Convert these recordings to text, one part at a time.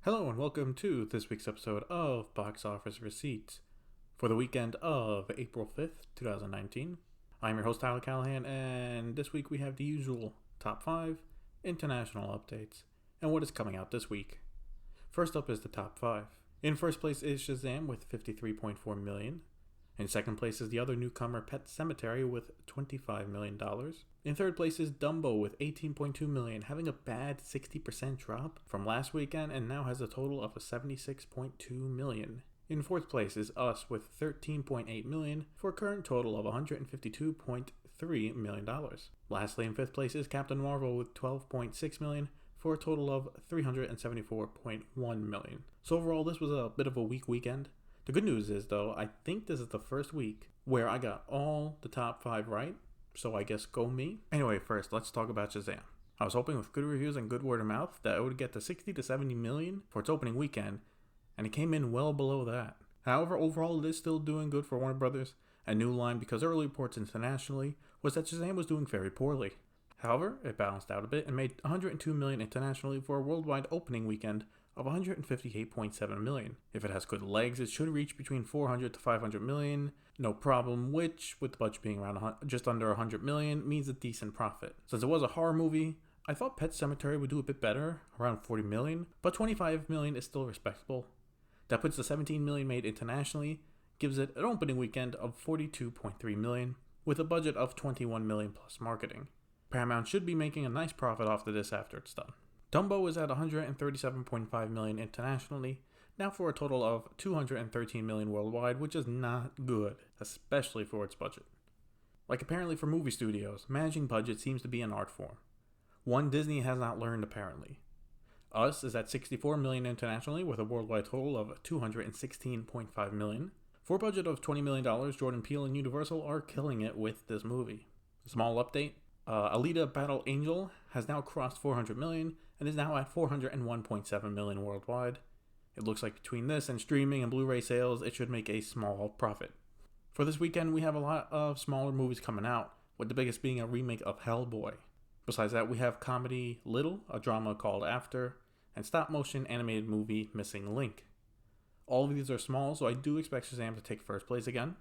Hello and welcome to this week's episode of Box Office Receipts for the weekend of April 5th, 2019. I'm your host Tyler Callahan, and this week we have the usual top 5 international updates and what is coming out this week. First up is the top 5. In first place is Shazam with $53.4 million. In second place is the other newcomer Pet Sematary with $25 million. In third place is Dumbo with $18.2 million, having a bad 60% drop from last weekend and now has a total of $76.2 million. In fourth place is Us with $13.8 million for a current total of $152.3 million. Lastly, in fifth place is Captain Marvel with $12.6 million for a total of $374.1 million. So overall, this was a bit of a weak weekend. The good news is, though, I think this is the first week where I got all the top 5 right, so I guess go me. Anyway, first, let's talk about Shazam. I was hoping with good reviews and good word of mouth that it would get to 60 to 70 million for its opening weekend, and it came in well below that. However, overall, it is still doing good for Warner Brothers and New Line because early reports internationally was that Shazam was doing very poorly. However, it balanced out a bit and made $102 million internationally for a worldwide opening weekend of $158.7 million. If it has good legs, it should reach between $400 to $500 million, no problem, which, with the budget being around just under $100 million, means a decent profit. Since it was a horror movie, I thought Pet Sematary would do a bit better, around $40 million, but $25 million is still respectable. That puts the $17 million made internationally, gives it an opening weekend of $42.3 million, with a budget of $21 million plus marketing. Paramount should be making a nice profit off of this after it's done. Dumbo is at $137.5 million internationally, now for a total of $213 million worldwide, which is not good, especially for its budget. Like apparently for movie studios, managing budget seems to be an art form. One Disney has not learned apparently. Us is at $64 million internationally with a worldwide total of $216.5 million. For a budget of $20 million, Jordan Peele and Universal are killing it with this movie. Small update. Alita Battle Angel has now crossed $400 million and is now at $401.7 million worldwide. It looks like between this and streaming and Blu-ray sales, it should make a small profit. For this weekend, we have a lot of smaller movies coming out, with the biggest being a remake of Hellboy. Besides that, we have comedy Little, a drama called After, and stop-motion animated movie Missing Link. All of these are small, so I do expect Shazam to take first place again.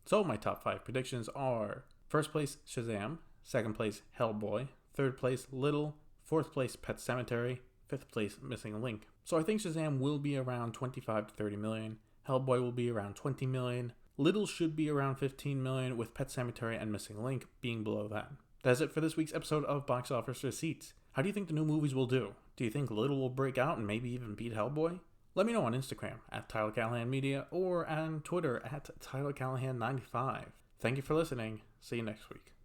So my top 5 predictions are: first place, Shazam; second place, Hellboy; third place, Little; fourth place, Pet Sematary; fifth place, Missing Link. So I think Shazam will be around 25 to 30 million. Hellboy will be around 20 million. Little should be around 15 million, with Pet Sematary and Missing Link being below that. That's it for this week's episode of Box Office Receipts. How do you think the new movies will do? Do you think Little will break out and maybe even beat Hellboy? Let me know on Instagram at Tyler Callahan Media or on Twitter at Tyler Callahan 95. Thank you for listening. See you next week.